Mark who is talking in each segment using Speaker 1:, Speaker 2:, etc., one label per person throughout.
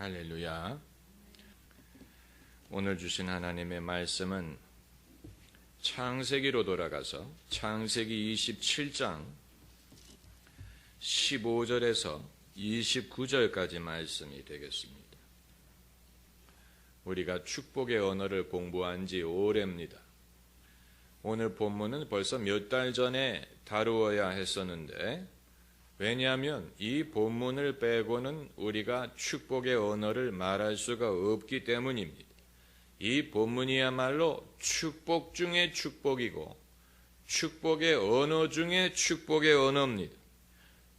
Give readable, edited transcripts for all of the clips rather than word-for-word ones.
Speaker 1: 할렐루야. 오늘 주신 하나님의 말씀은 창세기로 돌아가서 창세기 27장 15절에서 29절까지 말씀이 되겠습니다. 우리가 축복의 언어를 공부한 지 오래입니다. 오늘 본문은 벌써 몇 달 전에 다루어야 했었는데, 왜냐하면 이 본문을 빼고는 우리가 축복의 언어를 말할 수가 없기 때문입니다. 이 본문이야말로 축복 중의 축복이고 축복의 언어 중의 축복의 언어입니다.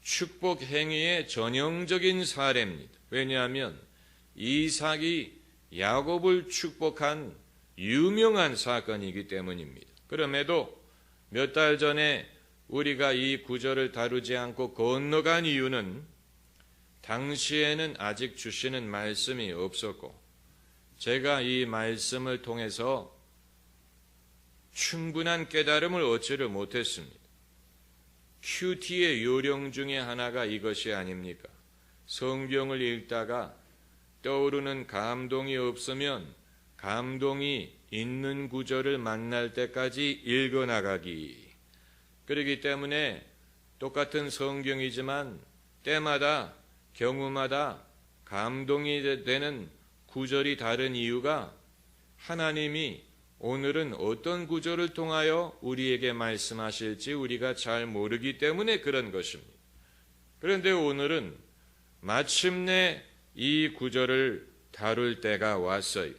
Speaker 1: 축복 행위의 전형적인 사례입니다. 왜냐하면 이삭이 야곱을 축복한 유명한 사건이기 때문입니다. 그럼에도 몇 달 전에 우리가 이 구절을 다루지 않고 건너간 이유는 당시에는 아직 주시는 말씀이 없었고, 제가 이 말씀을 통해서 충분한 깨달음을 얻지를 못했습니다. 큐티의 요령 중에 하나가 이것이 아닙니까? 성경을 읽다가 떠오르는 감동이 없으면 감동이 있는 구절을 만날 때까지 읽어나가기. 그렇기 때문에 똑같은 성경이지만 때마다 경우마다 감동이 되는 구절이 다른 이유가 하나님이 오늘은 어떤 구절을 통하여 우리에게 말씀하실지 우리가 잘 모르기 때문에 그런 것입니다. 그런데 오늘은 마침내 이 구절을 다룰 때가 왔어요.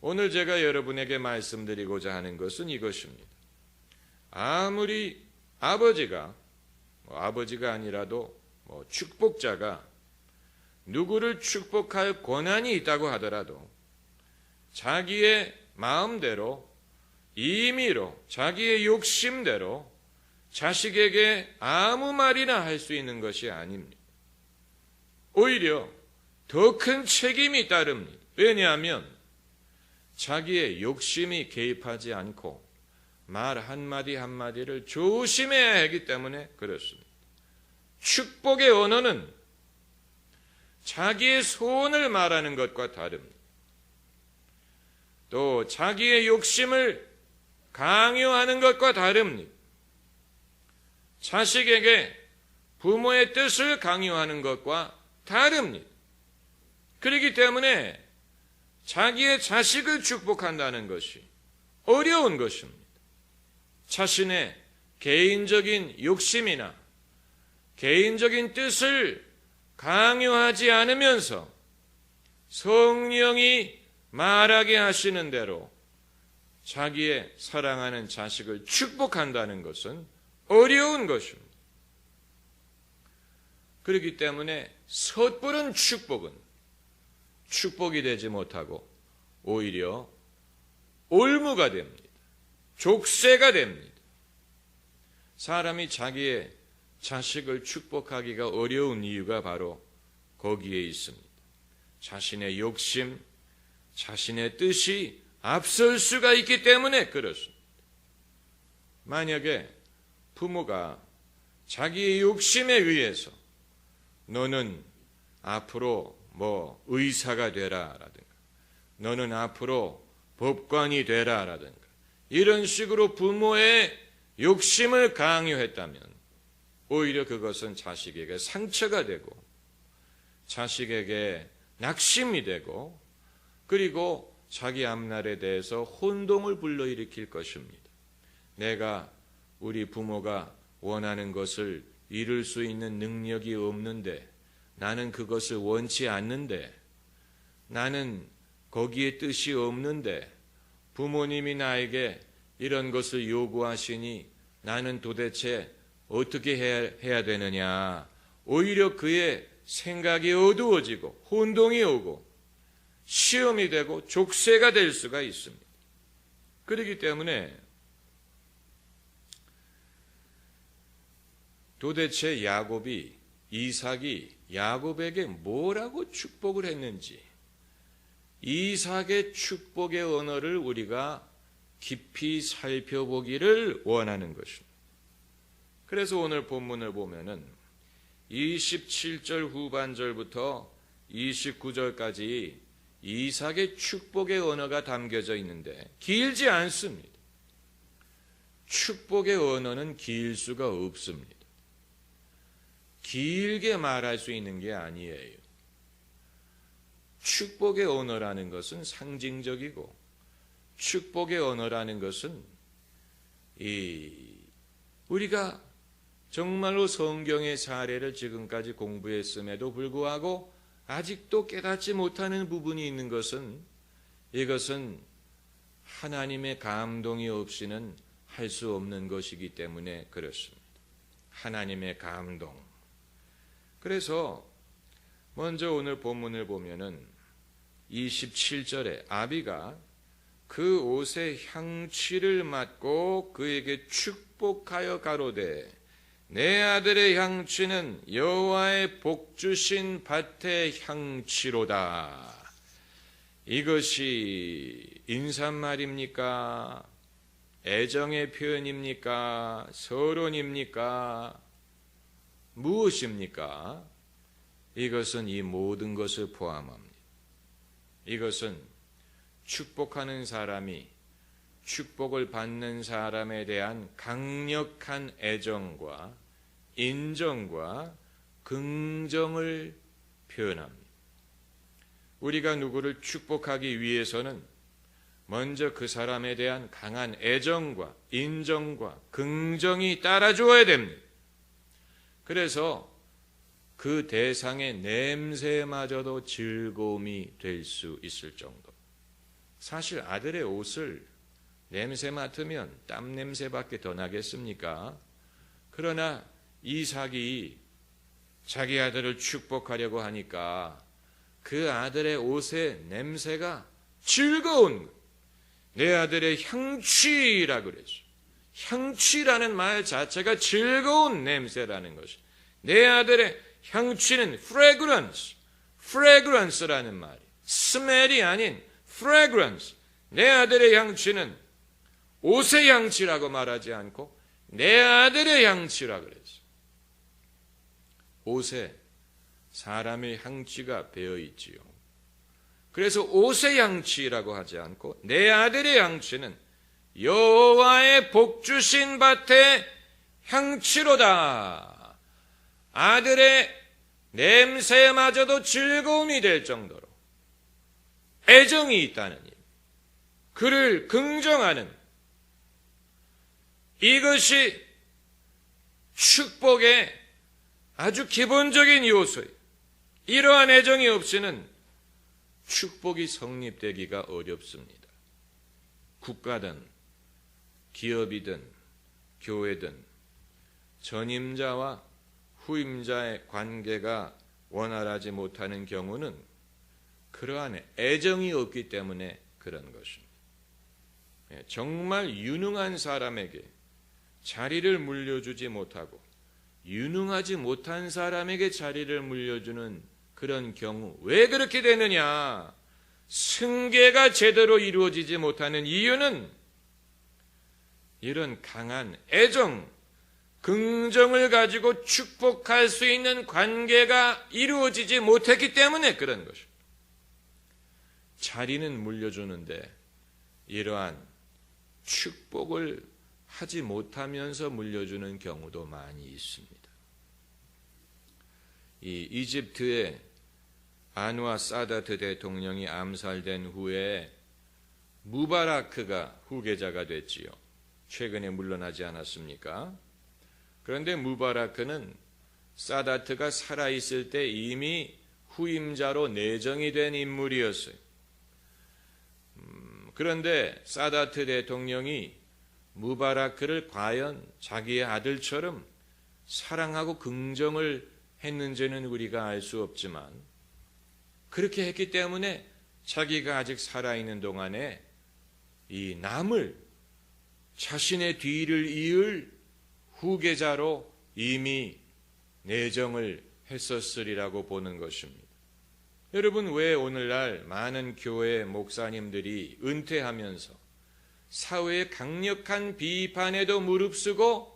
Speaker 1: 오늘 제가 여러분에게 말씀드리고자 하는 것은 이것입니다. 아무리 아버지가 아니라도 축복자가 누구를 축복할 권한이 있다고 하더라도 자기의 마음대로, 임의로, 자기의 욕심대로 자식에게 아무 말이나 할 수 있는 것이 아닙니다. 오히려 더 큰 책임이 따릅니다. 왜냐하면 자기의 욕심이 개입하지 않고 말 한마디 한마디를 조심해야 하기 때문에 그렇습니다. 축복의 언어는 자기의 소원을 말하는 것과 다릅니다. 또 자기의 욕심을 강요하는 것과 다릅니다. 자식에게 부모의 뜻을 강요하는 것과 다릅니다. 그렇기 때문에 자기의 자식을 축복한다는 것이 어려운 것입니다. 자신의 개인적인 욕심이나 개인적인 뜻을 강요하지 않으면서 성령이 말하게 하시는 대로 자기의 사랑하는 자식을 축복한다는 것은 어려운 것입니다. 그렇기 때문에 섣부른 축복은 축복이 되지 못하고 오히려 올무가 됩니다. 족쇄가 됩니다. 사람이 자기의 자식을 축복하기가 어려운 이유가 바로 거기에 있습니다. 자신의 욕심, 자신의 뜻이 앞설 수가 있기 때문에 그렇습니다. 만약에 부모가 자기의 욕심에 의해서 너는 앞으로 의사가 되라라든가 너는 앞으로 법관이 되라라든가 이런 식으로 부모의 욕심을 강요했다면 오히려 그것은 자식에게 상처가 되고 자식에게 낙심이 되고 그리고 자기 앞날에 대해서 혼동을 불러일으킬 것입니다. 내가 우리 부모가 원하는 것을 이룰 수 있는 능력이 없는데 나는 그것을 원치 않는데 나는 거기에 뜻이 없는데 부모님이 나에게 이런 것을 요구하시니 나는 도대체 어떻게 해야 되느냐. 오히려 그의 생각이 어두워지고 혼동이 오고 시험이 되고 족쇄가 될 수가 있습니다. 그렇기 때문에 도대체 이삭이 야곱에게 뭐라고 축복을 했는지 이삭의 축복의 언어를 우리가 깊이 살펴보기를 원하는 것입니다. 그래서 오늘 본문을 보면은 27절 후반절부터 29절까지 이삭의 축복의 언어가 담겨져 있는데 길지 않습니다. 축복의 언어는 길 수가 없습니다. 길게 말할 수 있는 게 아니에요. 축복의 언어라는 것은 상징적이고 축복의 언어라는 것은 우리가 정말로 성경의 사례를 지금까지 공부했음에도 불구하고 아직도 깨닫지 못하는 부분이 있는 것은 이것은 하나님의 감동이 없이는 할 수 없는 것이기 때문에 그렇습니다. 하나님의 감동. 그래서 먼저 오늘 본문을 보면은 27절에 아비가 그 옷의 향취를 맡고 그에게 축복하여 가로되 내 아들의 향취는 여호와의 복 주신 밭의 향취로다. 이것이 인사말입니까? 애정의 표현입니까? 서론입니까? 무엇입니까? 이것은 이 모든 것을 포함합니다. 이것은 축복하는 사람이 축복을 받는 사람에 대한 강력한 애정과 인정과 긍정을 표현합니다. 우리가 누구를 축복하기 위해서는 먼저 그 사람에 대한 강한 애정과 인정과 긍정이 따라줘야 됩니다. 그래서 그 대상의 냄새마저도 즐거움이 될 수 있을 정도. 사실 아들의 옷을 냄새 맡으면 땀 냄새밖에 더 나겠습니까? 그러나 이삭이 자기 아들을 축복하려고 하니까 그 아들의 옷의 냄새가 즐거운, 내 아들의 향취라 그랬죠. 향취라는 말 자체가 즐거운 냄새라는 것이. 내 아들의 향취는 fragrance라는 말이. 스멜이 아닌 fragrance. 내 아들의 향취는 옷의 향취라고 말하지 않고 내 아들의 향취라 그랬어. 옷에 사람의 향취가 배어 있지요. 그래서 옷의 향취라고 하지 않고 내 아들의 향취는 여호와의 복 주신 밭의 향취로다. 아들의 냄새마저도 즐거움이 될 정도로 애정이 있다는 일, 그를 긍정하는 이것이 축복의 아주 기본적인 요소예요. 이러한 애정이 없이는 축복이 성립되기가 어렵습니다. 국가든 기업이든 교회든 전임자와 후임자의 관계가 원활하지 못하는 경우는 그러한 애정이 없기 때문에 그런 것입니다. 정말 유능한 사람에게 자리를 물려주지 못하고 유능하지 못한 사람에게 자리를 물려주는 그런 경우, 왜 그렇게 되느냐? 승계가 제대로 이루어지지 못하는 이유는 이런 강한 애정, 긍정을 가지고 축복할 수 있는 관계가 이루어지지 못했기 때문에 그런 것입니다. 자리는 물려주는데 이러한 축복을 하지 못하면서 물려주는 경우도 많이 있습니다. 이 이집트의 안와 사다트 대통령이 암살된 후에 무바라크가 후계자가 됐지요. 최근에 물러나지 않았습니까? 그런데 무바라크는 사다트가 살아있을 때 이미 후임자로 내정이 된 인물이었어요. 그런데 사다트 대통령이 무바라크를 과연 자기의 아들처럼 사랑하고 긍정을 했는지는 우리가 알 수 없지만 그렇게 했기 때문에 자기가 아직 살아있는 동안에 이 남을 자신의 뒤를 이을 후계자로 이미 내정을 했었으리라고 보는 것입니다. 여러분, 왜 오늘날 많은 교회 목사님들이 은퇴하면서 사회의 강력한 비판에도 무릅쓰고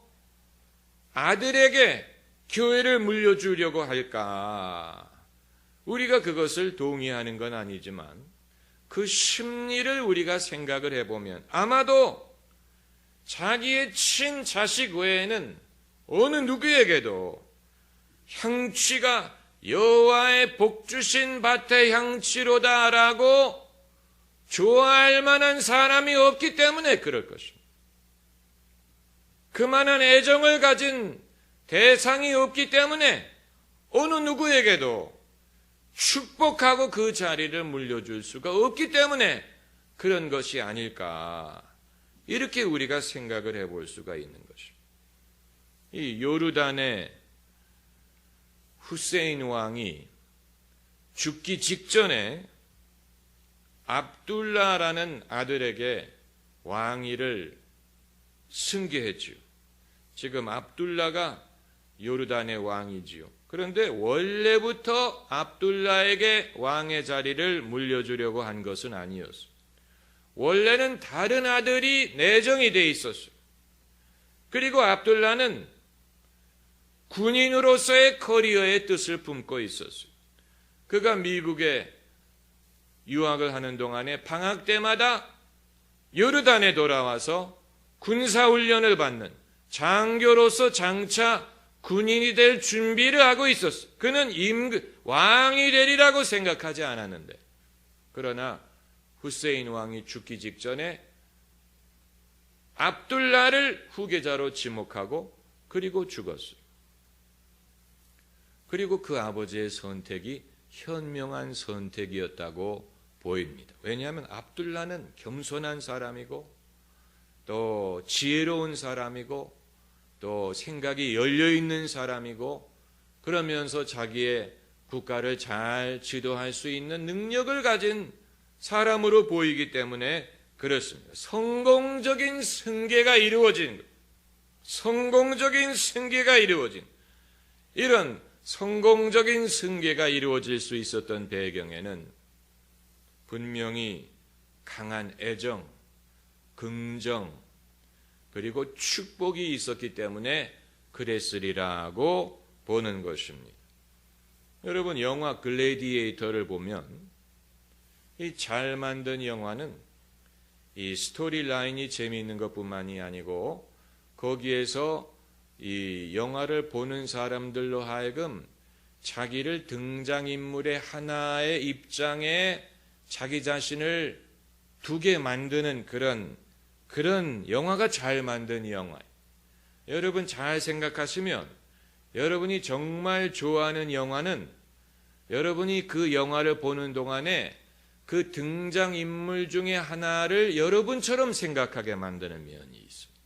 Speaker 1: 아들에게 교회를 물려주려고 할까? 우리가 그것을 동의하는 건 아니지만 그 심리를 우리가 생각을 해보면 아마도 자기의 친자식 외에는 어느 누구에게도 향취가 여호와의 복주신 밭의 향취로다라고 좋아할 만한 사람이 없기 때문에 그럴 것입니다. 그만한 애정을 가진 대상이 없기 때문에 어느 누구에게도 축복하고 그 자리를 물려줄 수가 없기 때문에 그런 것이 아닐까, 이렇게 우리가 생각을 해볼 수가 있는 것입니다. 이 요르단의 후세인 왕이 죽기 직전에 압둘라라는 아들에게 왕위를 승계했지요. 지금 압둘라가 요르단의 왕이지요. 그런데 원래부터 압둘라에게 왕의 자리를 물려주려고 한 것은 아니었어요. 원래는 다른 아들이 내정이 돼 있었어요. 그리고 압둘라는 군인으로서의 커리어의 뜻을 품고 있었어요. 그가 미국에 유학을 하는 동안에 방학 때마다 요르단에 돌아와서 군사훈련을 받는 장교로서 장차 군인이 될 준비를 하고 있었어요. 그는 왕이 되리라고 생각하지 않았는데, 그러나 후세인 왕이 죽기 직전에 압둘라를 후계자로 지목하고 그리고 죽었어요. 그리고 그 아버지의 선택이 현명한 선택이었다고 보입니다. 왜냐하면 압둘라는 겸손한 사람이고 또 지혜로운 사람이고 또 생각이 열려있는 사람이고 그러면서 자기의 국가를 잘 지도할 수 있는 능력을 가진 사람으로 보이기 때문에 그렇습니다. 성공적인 승계가 이루어진, 성공적인 승계가 이루어진, 이런 성공적인 승계가 이루어질 수 있었던 배경에는 분명히 강한 애정, 긍정, 그리고 축복이 있었기 때문에 그랬으리라고 보는 것입니다. 여러분, 영화 글래디에이터를 보면 이 잘 만든 영화는 이 스토리 라인이 재미있는 것뿐만이 아니고 거기에서 이 영화를 보는 사람들로 하여금 자기를 등장인물의 하나의 입장에 자기 자신을 두게 만드는 그런 영화가 잘 만든 영화예요. 여러분 잘 생각하시면 여러분이 정말 좋아하는 영화는 여러분이 그 영화를 보는 동안에 그 등장인물 중에 하나를 여러분처럼 생각하게 만드는 면이 있습니다.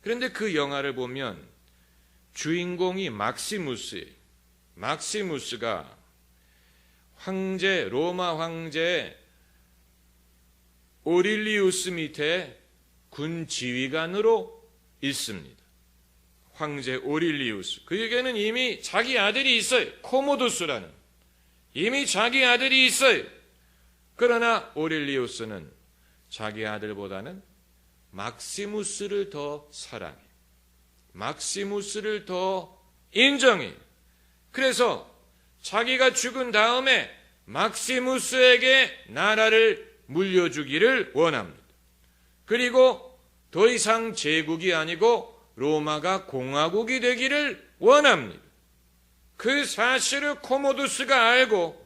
Speaker 1: 그런데 그 영화를 보면 주인공이 막시무스예요. 막시무스가 로마 황제 오릴리우스 밑에 군 지휘관으로 있습니다. 황제 오릴리우스. 그에게는 이미 자기 아들이 있어요. 코모두스라는. 이미 자기 아들이 있어요. 그러나 오릴리우스는 자기 아들보다는 막시무스를 더 사랑해. 막시무스를 더 인정해. 그래서 자기가 죽은 다음에 막시무스에게 나라를 물려주기를 원합니다. 그리고 더 이상 제국이 아니고 로마가 공화국이 되기를 원합니다. 그 사실을 코모두스가 알고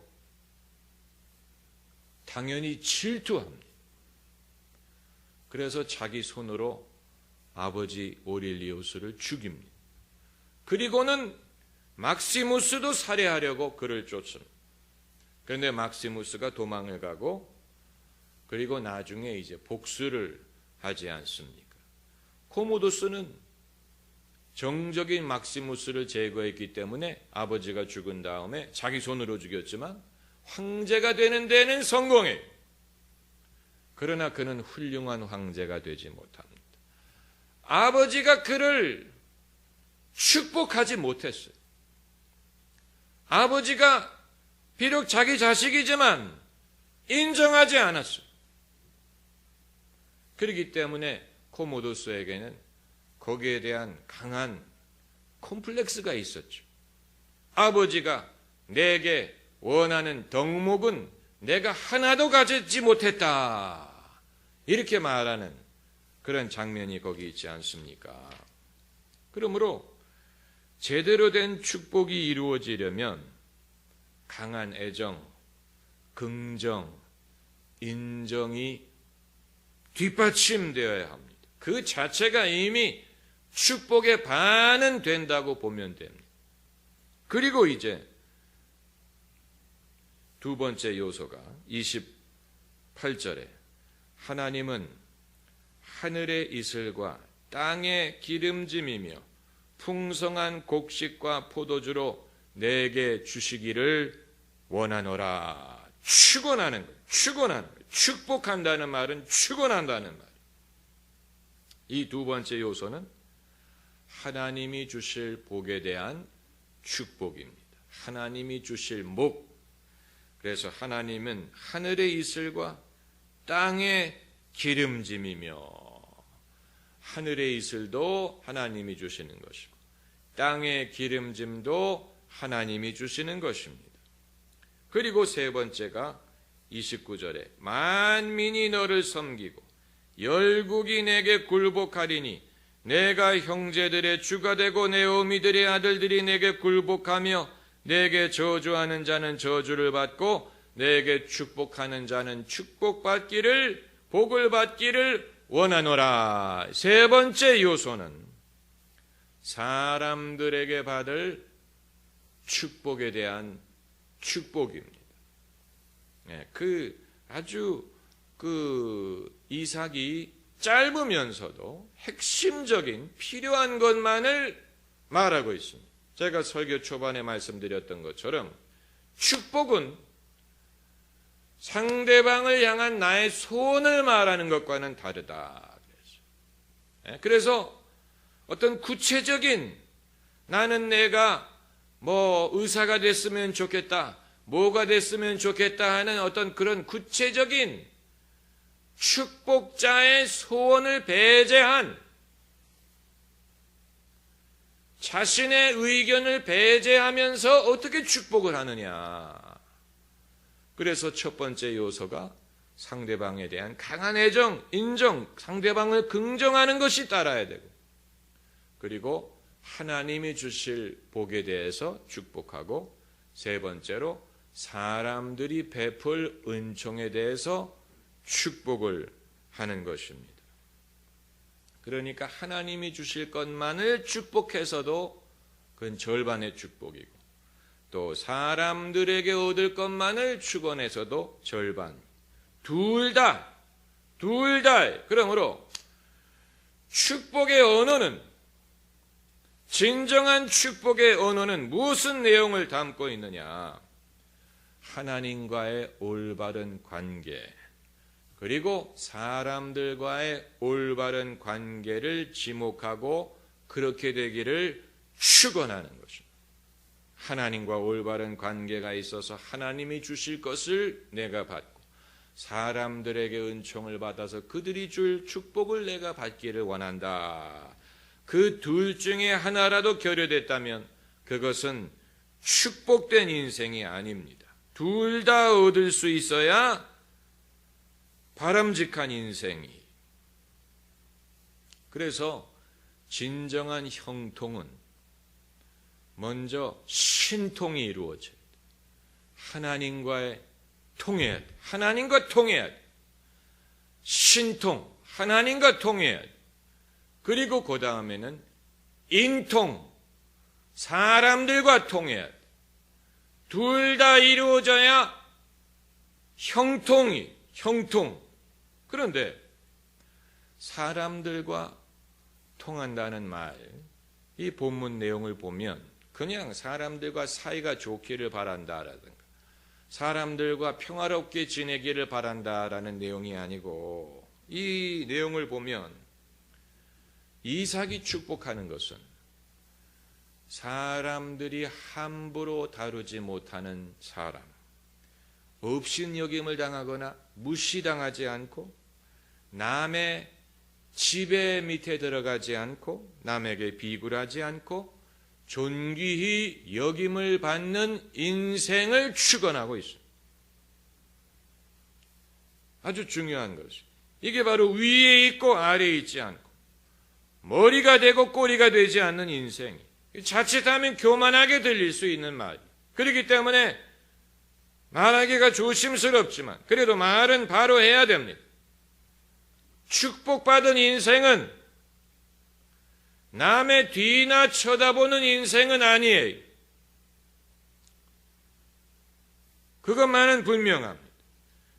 Speaker 1: 당연히 질투합니다. 그래서 자기 손으로 아버지 오릴리우스를 죽입니다. 그리고는 막시무스도 살해하려고 그를 쫓습니다. 그런데 막시무스가 도망을 가고 그리고 나중에 이제 복수를 하지 않습니까? 코모두스는 정적인 막시무스를 제거했기 때문에 아버지가 죽은 다음에 자기 손으로 죽였지만 황제가 되는 데는 성공해요. 그러나 그는 훌륭한 황제가 되지 못합니다. 아버지가 그를 축복하지 못했어요. 아버지가 비록 자기 자식이지만 인정하지 않았어요. 그렇기 때문에 코모두스에게는 거기에 대한 강한 콤플렉스가 있었죠. 아버지가 내게 원하는 덕목은 내가 하나도 가졌지 못했다. 이렇게 말하는 그런 장면이 거기 있지 않습니까? 그러므로 제대로 된 축복이 이루어지려면 강한 애정, 긍정, 인정이 뒷받침되어야 합니다. 그 자체가 이미 축복의 반은 된다고 보면 됩니다. 그리고 이제 두 번째 요소가 28절에 하나님은 하늘의 이슬과 땅의 기름짐이며 풍성한 곡식과 포도주로 내게 주시기를 원하노라. 축원하는 거예요. 축원하는 거예요. 축복한다는 말은 축원한다는 말. 이 두 번째 요소는 하나님이 주실 복에 대한 축복입니다. 하나님이 주실 복. 그래서 하나님은 하늘의 이슬과 땅의 기름짐이며, 하늘의 이슬도 하나님이 주시는 것이고 땅의 기름짐도 하나님이 주시는 것입니다. 그리고 세 번째가 29절에 만민이 너를 섬기고 열국이 내게 굴복하리니 내가 형제들의 주가 되고 내 어미들의 아들들이 내게 굴복하며 내게 저주하는 자는 저주를 받고 내게 축복하는 자는 축복받기를, 복을 받기를 원하노라. 세 번째 요소는 사람들에게 받을 축복에 대한 축복입니다. 아주 이삭이 짧으면서도 핵심적인 필요한 것만을 말하고 있습니다. 제가 설교 초반에 말씀드렸던 것처럼 축복은 상대방을 향한 나의 소원을 말하는 것과는 다르다. 그래서 어떤 구체적인 나는 내가 의사가 됐으면 좋겠다, 뭐가 됐으면 좋겠다 하는 어떤 그런 구체적인 축복자의 소원을 배제한, 자신의 의견을 배제하면서 어떻게 축복을 하느냐. 그래서 첫 번째 요소가 상대방에 대한 강한 애정, 인정, 상대방을 긍정하는 것이 따라야 되고, 그리고 하나님이 주실 복에 대해서 축복하고, 세 번째로 사람들이 베풀 은총에 대해서 축복을 하는 것입니다. 그러니까 하나님이 주실 것만을 축복해서도 그건 절반의 축복이고, 또 사람들에게 얻을 것만을 축원해서도 절반. 둘 다. 그러므로 축복의 언어는, 진정한 축복의 언어는 무슨 내용을 담고 있느냐? 하나님과의 올바른 관계, 그리고 사람들과의 올바른 관계를 지목하고 그렇게 되기를 축원하는 것입니다. 하나님과 올바른 관계가 있어서 하나님이 주실 것을 내가 받고, 사람들에게 은총을 받아서 그들이 줄 축복을 내가 받기를 원한다. 그 둘 중에 하나라도 결여됐다면 그것은 축복된 인생이 아닙니다. 둘 다 얻을 수 있어야 바람직한 인생이. 그래서 진정한 형통은 먼저 신통이 이루어져야 돼. 하나님과의 통해야 돼. 하나님과 통해야 돼. 신통, 하나님과 통해야 돼. 그리고 그 다음에는 인통, 사람들과 통해야 돼. 둘 다 이루어져야 형통. 그런데 사람들과 통한다는 말, 이 본문 내용을 보면 그냥 사람들과 사이가 좋기를 바란다라든가 사람들과 평화롭게 지내기를 바란다라는 내용이 아니고, 이 내용을 보면 이삭이 축복하는 것은 사람들이 함부로 다루지 못하는 사람, 업신여김을 당하거나 무시당하지 않고, 남의 지배 밑에 들어가지 않고, 남에게 비굴하지 않고, 존귀히 여김을 받는 인생을 축원하고 있습니다. 아주 중요한 것이 이게 바로 위에 있고 아래에 있지 않고 머리가 되고 꼬리가 되지 않는 인생이 자칫하면 교만하게 들릴 수 있는 말이. 그렇기 때문에 말하기가 조심스럽지만 그래도 말은 바로 해야 됩니다. 축복받은 인생은 남의 뒤나 쳐다보는 인생은 아니에요. 그것만은 분명합니다.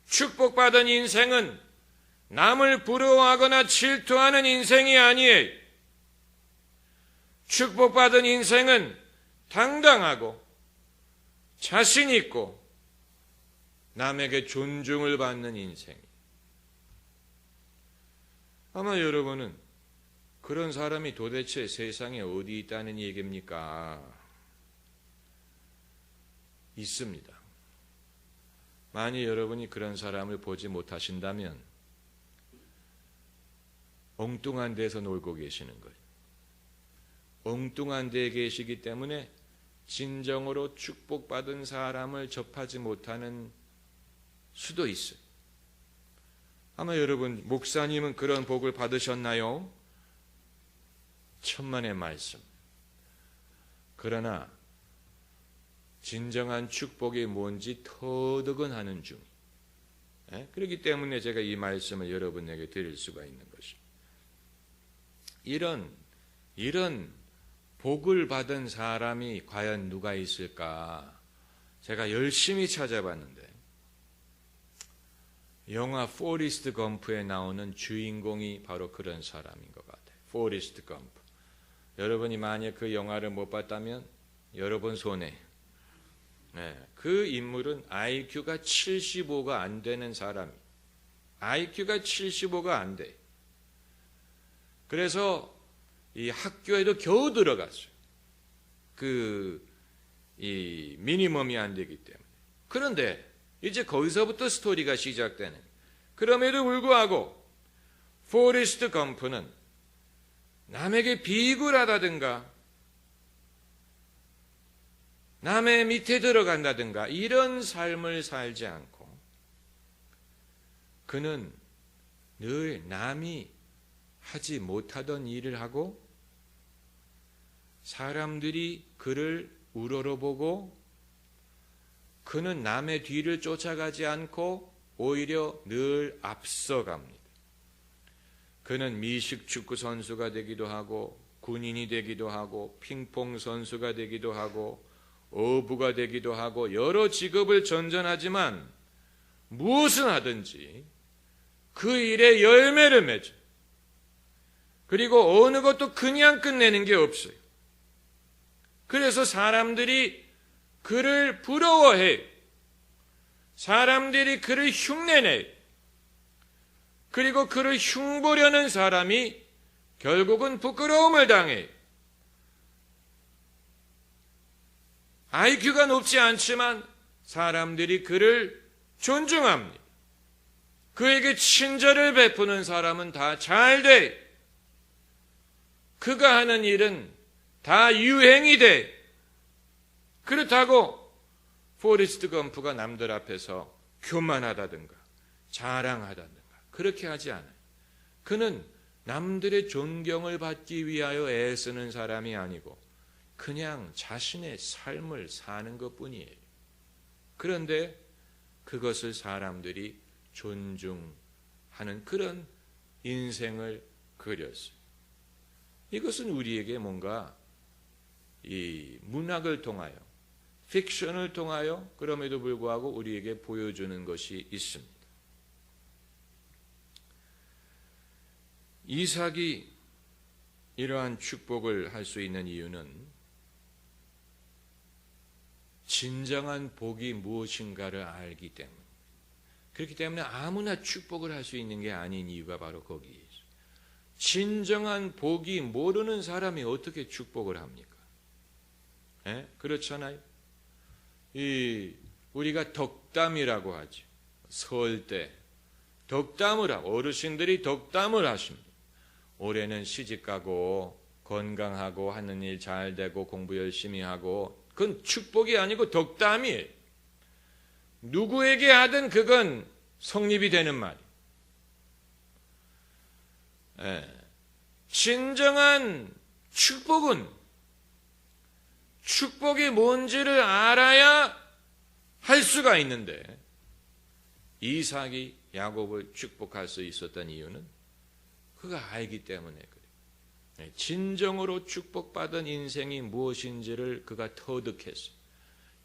Speaker 1: 축복받은 인생은 남을 부러워하거나 질투하는 인생이 아니에요. 축복받은 인생은 당당하고 자신 있고 남에게 존중을 받는 인생이에요. 아마 여러분은 그런 사람이 도대체 세상에 어디 있다는 얘기입니까? 있습니다. 만약 여러분이 그런 사람을 보지 못하신다면 엉뚱한 데서 놀고 계시는 거예요. 엉뚱한 데에 계시기 때문에 진정으로 축복받은 사람을 접하지 못하는 수도 있어요. 아마 여러분 목사님은 그런 복을 받으셨나요? 천만의 말씀. 그러나 진정한 축복이 뭔지 터득은 하는 중. 그렇기 때문에 제가 이 말씀을 여러분에게 드릴 수가 있는 것입니다. 이런 복을 받은 사람이 과연 누가 있을까? 제가 열심히 찾아봤는데 영화 포리스트 검프에 나오는 주인공이 바로 그런 사람인 것 같아요. 포리스트 검프. 여러분이 만약 그 영화를 못 봤다면 여러분 손에 그 인물은 IQ가 75가 안 되는 사람이. IQ가 75가 안 돼. 그래서 이 학교에도 겨우 들어갔어요. 이 미니멈이 안 되기 때문에. 그런데 이제 거기서부터 스토리가 시작되는. 그럼에도 불구하고 포레스트 검프는 남에게 비굴하다든가 남의 밑에 들어간다든가 이런 삶을 살지 않고 그는 늘 남이 하지 못하던 일을 하고 사람들이 그를 우러러보고 그는 남의 뒤를 쫓아가지 않고 오히려 늘 앞서갑니다. 그는 미식 축구 선수가 되기도 하고 군인이 되기도 하고 핑퐁 선수가 되기도 하고 어부가 되기도 하고 여러 직업을 전전하지만 무엇을 하든지 그 일에 열매를 맺어. 그리고 어느 것도 그냥 끝내는 게 없어요. 그래서 사람들이 그를 부러워해. 사람들이 그를 흉내내. 그리고 그를 흉보려는 사람이 결국은 부끄러움을 당해. IQ가 높지 않지만 사람들이 그를 존중합니다. 그에게 친절을 베푸는 사람은 다 잘 돼. 그가 하는 일은 다 유행이 돼. 그렇다고 포레스트 검프가 남들 앞에서 교만하다든가 자랑하다든가 그렇게 하지 않아요. 그는 남들의 존경을 받기 위하여 애쓰는 사람이 아니고 그냥 자신의 삶을 사는 것뿐이에요. 그런데 그것을 사람들이 존중하는 그런 인생을 그렸어요. 이것은 우리에게 뭔가 이 문학을 통하여 픽션을 통하여 그럼에도 불구하고 우리에게 보여주는 것이 있습니다. 이삭이 이러한 축복을 할 수 있는 이유는 진정한 복이 무엇인가를 알기 때문에. 그렇기 때문에 아무나 축복을 할 수 있는 게 아닌 이유가 바로 거기에 있어요. 진정한 복이 모르는 사람이 어떻게 축복을 합니까? 그렇잖아요. 우리가 덕담이라고 하죠. 설 때 덕담을 하고 어르신들이 덕담을 하십니다. 올해는 시집가고 건강하고 하는 일 잘 되고 공부 열심히 하고 그건 축복이 아니고 덕담이에요. 누구에게 하든 그건 성립이 되는 말이에요. 진정한 축복은 축복이 뭔지를 알아야 할 수가 있는데 이삭이 야곱을 축복할 수 있었던 이유는 그가 알기 때문에 그래요. 진정으로 축복받은 인생이 무엇인지를 그가 터득했어요.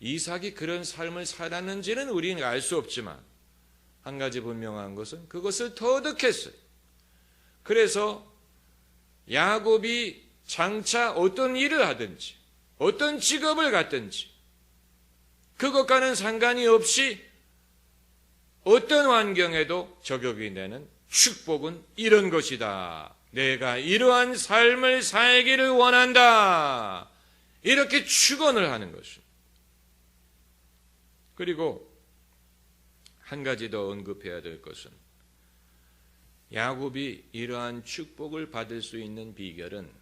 Speaker 1: 이삭이 그런 삶을 살았는지는 우리는 알 수 없지만 한 가지 분명한 것은 그것을 터득했어요. 그래서 야곱이 장차 어떤 일을 하든지 어떤 직업을 갖든지 그것과는 상관이 없이 어떤 환경에도 적용이 되는 축복은 이런 것이다. 내가 이러한 삶을 살기를 원한다. 이렇게 축원을 하는 것입니다. 그리고 한 가지 더 언급해야 될 것은 야곱이 이러한 축복을 받을 수 있는 비결은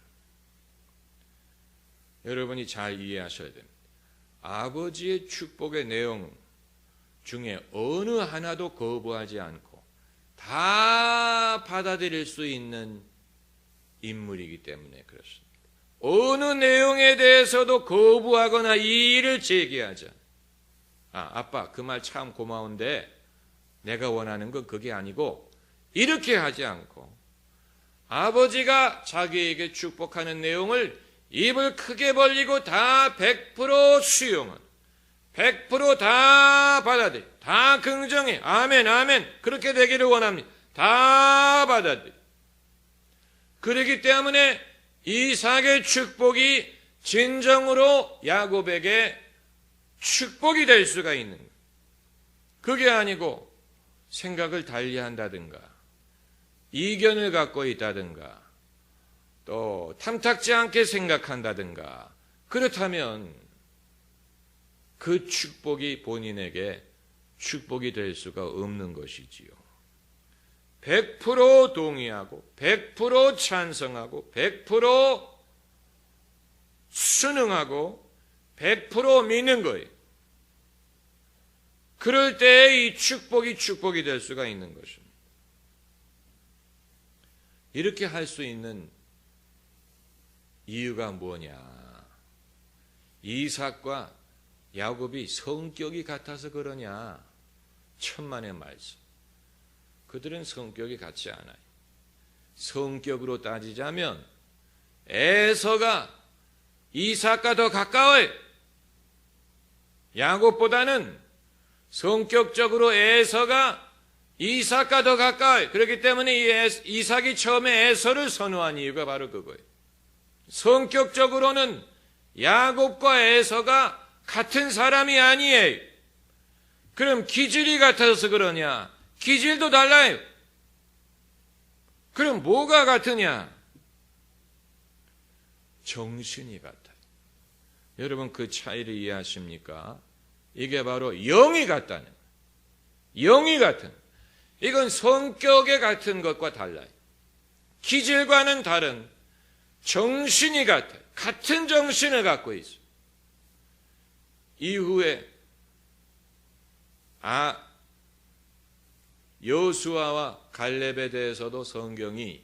Speaker 1: 여러분이 잘 이해하셔야 됩니다. 아버지의 축복의 내용 중에 어느 하나도 거부하지 않고 다 받아들일 수 있는 인물이기 때문에 그렇습니다. 어느 내용에 대해서도 거부하거나 이의를 제기하지 않아요. 아빠 그 말 참 고마운데 내가 원하는 건 그게 아니고 이렇게 하지 않고 아버지가 자기에게 축복하는 내용을 입을 크게 벌리고 다 100% 수용은 100% 다 받아들여 다 긍정해 아멘 아멘 그렇게 되기를 원합니다. 다 받아들여. 그렇기 때문에 이삭의 축복이 진정으로 야곱에게 축복이 될 수가 있는 거예요. 그게 아니고 생각을 달리한다든가 이견을 갖고 있다든가 또 탐탁지 않게 생각한다든가 그렇다면 그 축복이 본인에게 축복이 될 수가 없는 것이지요. 100% 동의하고 100% 찬성하고 100% 순응하고 100% 믿는 거예요. 그럴 때 이 축복이 될 수가 있는 것입니다. 이렇게 할 수 있는 이유가 뭐냐? 이삭과 야곱이 성격이 같아서 그러냐? 천만의 말씀. 그들은 성격이 같지 않아요. 성격으로 따지자면 에서가 이삭과 더 가까워요. 야곱보다는 성격적으로 에서가 이삭과 더 가까워요. 그렇기 때문에 이삭이 처음에 에서를 선호한 이유가 바로 그거예요. 성격적으로는 야곱과 에서가 같은 사람이 아니에요. 그럼 기질이 같아서 그러냐? 기질도 달라요. 그럼 뭐가 같으냐? 정신이 같아요. 여러분 그 차이를 이해하십니까? 이게 바로 영이 같다는 거예요. 영이 같은. 이건 성격에 같은 것과 달라요. 기질과는 다른 정신이 같아요. 같은 정신을 갖고 있어요. 이후에 여수아와 갈렙에 대해서도 성경이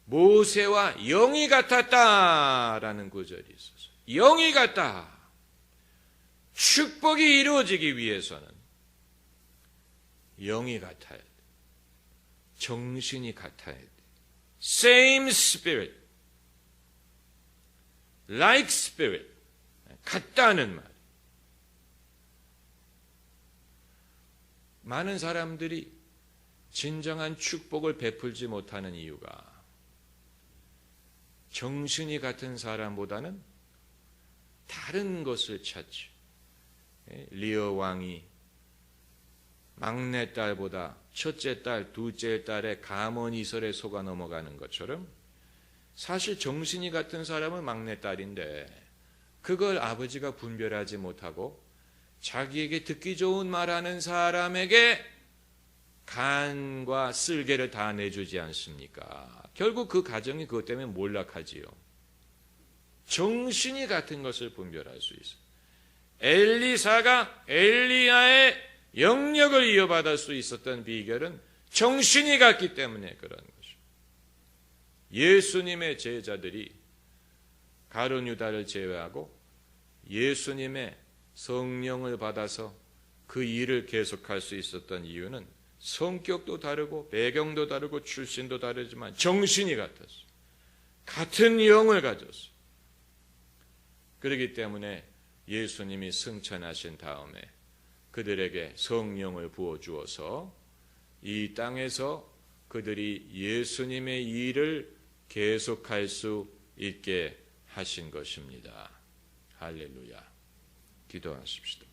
Speaker 1: 모세와 영이 같았다라는 구절이 있어서 영이 같다. 축복이 이루어지기 위해서는 영이 같아야 돼. 정신이 같아야 돼. Same spirit, like spirit. 같다는 말. 많은 사람들이 진정한 축복을 베풀지 못하는 이유가 정신이 같은 사람보다는 다른 것을 찾지. 리어 왕이 막내딸보다 첫째 딸, 둘째 딸의 가문이설에 속아 넘어가는 것처럼 사실 정신이 같은 사람은 막내딸인데 그걸 아버지가 분별하지 못하고 자기에게 듣기 좋은 말하는 사람에게 간과 쓸개를 다 내주지 않습니까? 결국 그 가정이 그것 때문에 몰락하지요. 정신이 같은 것을 분별할 수 있어요. 엘리사가 엘리야의 영역을 이어받을 수 있었던 비결은 정신이 같기 때문에 그런 것이죠. 예수님의 제자들이 가룟 유다를 제외하고 예수님의 성령을 받아서 그 일을 계속할 수 있었던 이유는 성격도 다르고 배경도 다르고 출신도 다르지만 정신이 같았어요. 같은 영을 가졌어요. 그렇기 때문에 예수님이 승천하신 다음에 그들에게 성령을 부어주어서 이 땅에서 그들이 예수님의 일을 계속할 수 있게 하신 것입니다. 할렐루야. 기도하십시다.